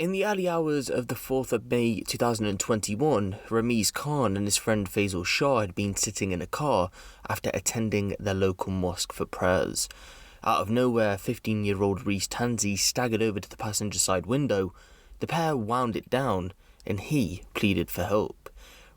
In the early hours of the 4th of May 2021, Ramiz Khan and his friend Faisal Shah had been sitting in a car after attending their local mosque for prayers. Out of nowhere, 15-year-old Reece Tansey staggered over to the passenger side window. The pair wound it down, and he pleaded for help.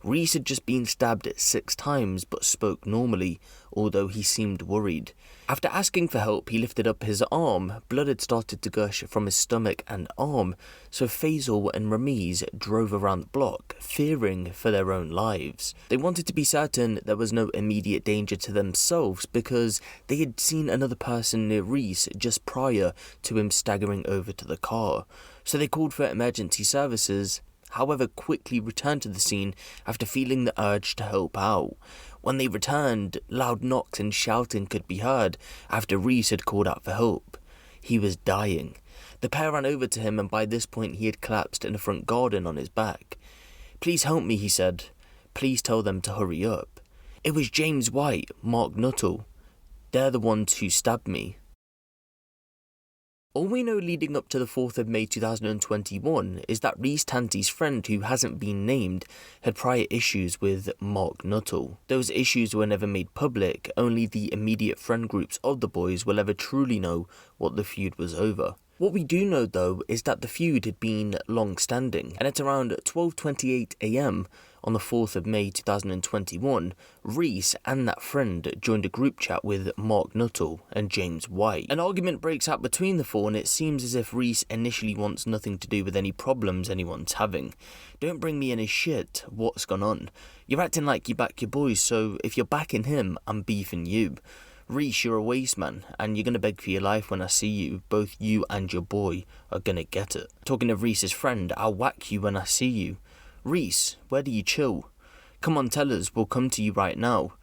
Reece had just been stabbed 6 times but spoke normally, although he seemed worried. After asking for help, he lifted up his arm. Blood had started to gush from his stomach and arm, so Faisal and Ramiz drove around the block, fearing for their own lives. They wanted to be certain there was no immediate danger to themselves because they had seen another person near Reece just prior to him staggering over to the car, so they called for emergency services. However, quickly returned to the scene after feeling the urge to help out. When they returned, loud knocks and shouting could be heard after Reece had called out for help. He was dying. The pair ran over to him, and by this point he had collapsed in the front garden on his back. "Please help me," he said. "Please tell them to hurry up. It was James White, Mark Nuttall. They're the ones who stabbed me." All we know leading up to the 4th of May 2021 is that Reece Tansey's friend, who hasn't been named, had prior issues with Mark Nuttall. Those issues were never made public. Only the immediate friend groups of the boys will ever truly know what the feud was over. What we do know though is that the feud had been long-standing, and at around 12:28 AM on the 4th of May 2021, Reece and that friend joined a group chat with Mark Nuttall and James White. An argument breaks out between the four, and it seems as if Reece initially wants nothing to do with any problems anyone's having. "Don't bring me any shit, what's gone on? You're acting like you back your boys, so if you're backing him, I'm beefing you. Reece, you're a waste man, and you're gonna beg for your life when I see you. Both you and your boy are gonna get it. Talking of Reece's friend, I'll whack you when I see you. Reece, where do you chill? Come on, tell us, we'll come to you right now.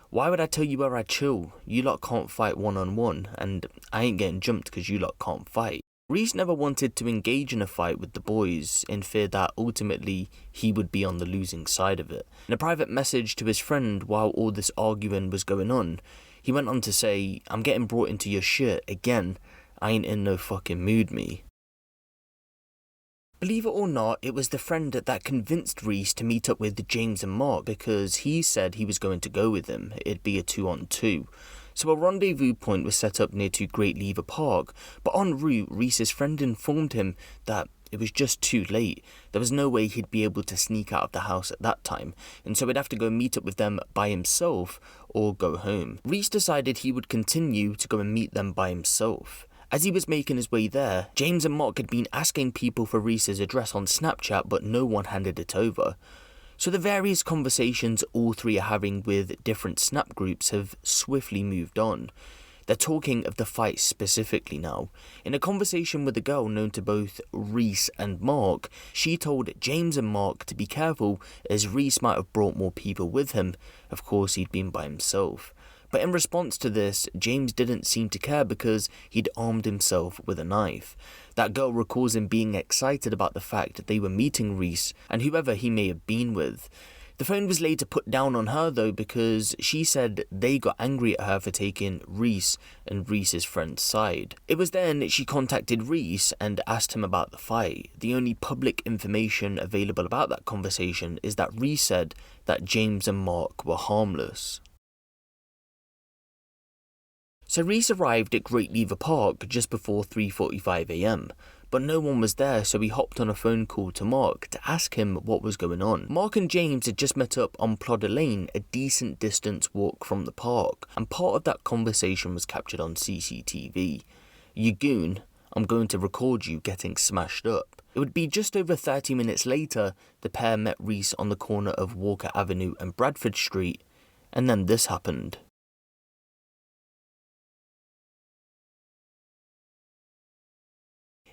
Why would I tell you where I chill? You lot can't fight one-on-one, and I ain't getting jumped because you lot can't fight." Reece never wanted to engage in a fight with the boys, in fear that ultimately he would be on the losing side of it. In a private message to his friend while all this arguing was going on, he went on to say, "I'm getting brought into your shit again. I ain't in no fucking mood, me." Believe it or not, it was the friend that convinced Reece to meet up with James and Mark because he said he was going to go with him. It'd be a 2-on-2. So a rendezvous point was set up near to Great Lever Park, but en route, Reece's friend informed him that it was just too late. There was no way he'd be able to sneak out of the house at that time, and so he'd have to go meet up with them by himself or go home. Reece decided he would continue to go and meet them by himself. As he was making his way there, James and Mark had been asking people for Reece's address on Snapchat, but no one handed it over. So the various conversations all three are having with different snap groups have swiftly moved on. They're talking of the fight specifically now. In a conversation with a girl known to both Reece and Mark, she told James and Mark to be careful as Reece might have brought more people with him. Of course, he'd been by himself. But in response to this, James didn't seem to care because he'd armed himself with a knife. That girl recalls him being excited about the fact that they were meeting Reece and whoever he may have been with. The phone was later put down on her though because she said they got angry at her for taking Reece and Reece's friend's side. It was then she contacted Reece and asked him about the fight. The only public information available about that conversation is that Reece said that James and Mark were harmless. So Reece arrived at Great Lever Park just before 3:45 AM, but no one was there, so he hopped on a phone call to Mark to ask him what was going on. Mark and James had just met up on Plodder Lane, a decent distance walk from the park, and part of that conversation was captured on CCTV. "You goon, I'm going to record you getting smashed up." It would be just over 30 minutes later, the pair met Reece on the corner of Walker Avenue and Bradford Street, and then this happened.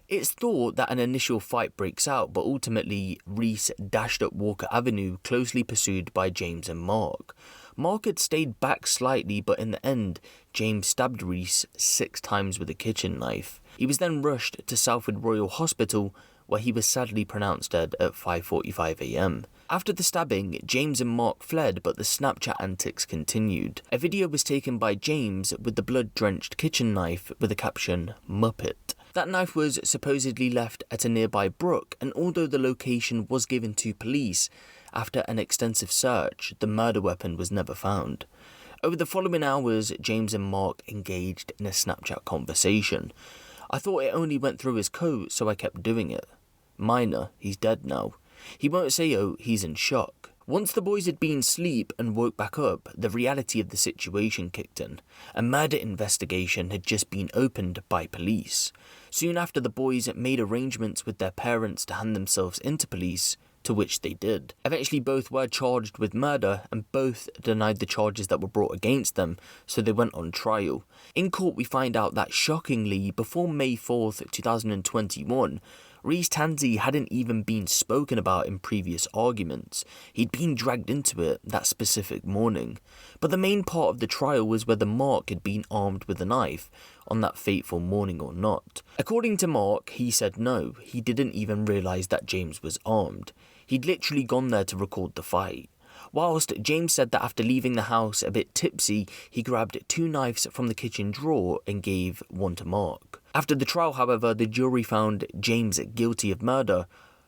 It's thought that an initial fight breaks out, but ultimately Reece dashed up Walker Avenue, closely pursued by James and Mark. Mark had stayed back slightly, but in the end, James stabbed Reece 6 times with a kitchen knife. He was then rushed to Southwood Royal Hospital, where he was sadly pronounced dead at 5:45 AM. After the stabbing, James and Mark fled, but the Snapchat antics continued. A video was taken by James with the blood-drenched kitchen knife with the caption, "Muppet." That knife was supposedly left at a nearby brook, and although the location was given to police, after an extensive search, the murder weapon was never found. Over the following hours, James and Mark engaged in a Snapchat conversation. I thought it only went through his coat, so I kept doing it. Minor, he's dead now. He won't say he's in shock. Once the boys had been asleep and woke back up, the reality of the situation kicked in. A murder investigation had just been opened by police. Soon after, the boys made arrangements with their parents to hand themselves into police, to which they did. Eventually, both were charged with murder, and both denied the charges that were brought against them, so they went on trial. In court, we find out that, shockingly, before May 4th, 2021, Reece Tansey hadn't even been spoken about in previous arguments. He'd been dragged into it that specific morning. But the main part of the trial was whether Mark had been armed with a knife on that fateful morning or not. According to Mark, he said no, he didn't even realise that James was armed. He'd literally gone there to record the fight. Whilst James said that after leaving the house a bit tipsy, he grabbed 2 knives from the kitchen drawer and gave one to Mark. After the trial, however, the jury found James guilty of murder,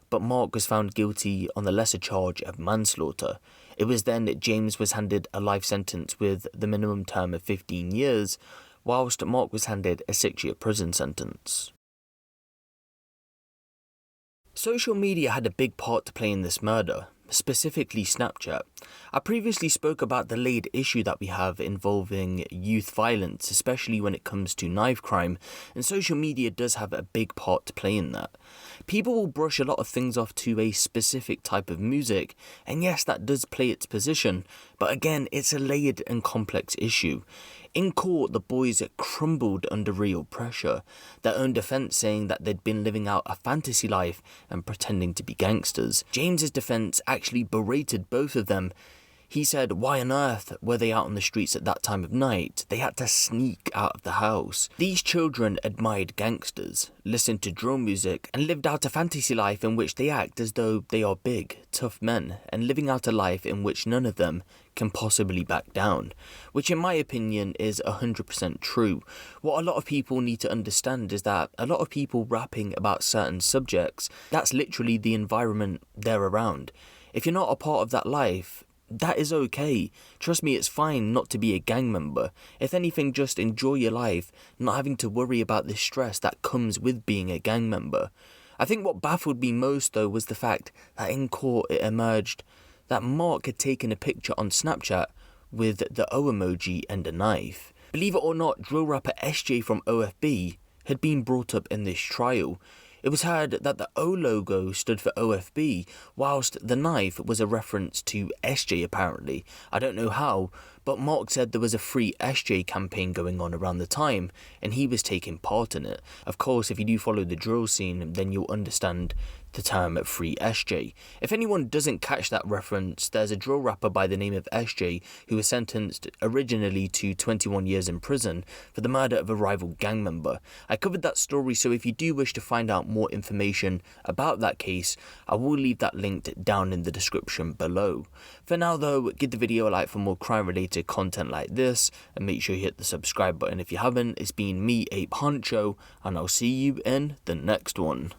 but Mark was found guilty on the lesser charge of manslaughter. It was then that James was handed a life sentence with the minimum term of 15 years, whilst Mark was handed a 6-year prison sentence. Social media had a big part to play in this murder, specifically Snapchat. I previously spoke about the laid issue that we have involving youth violence, especially when it comes to knife crime, and social media does have a big part to play in that. People will brush a lot of things off to a specific type of music, and yes, that does play its position, but again, it's a layered and complex issue. In court, the boys crumbled under real pressure, their own defence saying that they'd been living out a fantasy life and pretending to be gangsters. James's defence actually berated both of them. He said, why on earth were they out on the streets at that time of night? They had to sneak out of the house. These children admired gangsters, listened to drill music, and lived out a fantasy life in which they act as though they are big, tough men, and living out a life in which none of them can possibly back down, which in my opinion is 100% true. What a lot of people need to understand is that a lot of people rapping about certain subjects, that's literally the environment they're around. If you're not a part of that life, that is okay. Trust me, it's fine not to be a gang member. If anything, just enjoy your life, not having to worry about the stress that comes with being a gang member. I think what baffled me most though was the fact that in court it emerged that Mark had taken a picture on Snapchat with the O emoji and a knife. Believe it or not, drill rapper SJ from OFB had been brought up in this trial. It was heard that the O logo stood for OFB, whilst the knife was a reference to SJ apparently. I don't know how, but Mark said there was a Free SJ campaign going on around the time, and he was taking part in it. Of course, if you do follow the drill scene, then you'll understand the term Free SJ. If anyone doesn't catch that reference, there's a drill rapper by the name of SJ who was sentenced originally to 21 years in prison for the murder of a rival gang member. I covered that story, so if you do wish to find out more information about that case, I will leave that linked down in the description below. For now though, give the video a like for more crime related content like this, and make sure you hit the subscribe button if you haven't. It's been me, Ape Huncho, and I'll see you in the next one.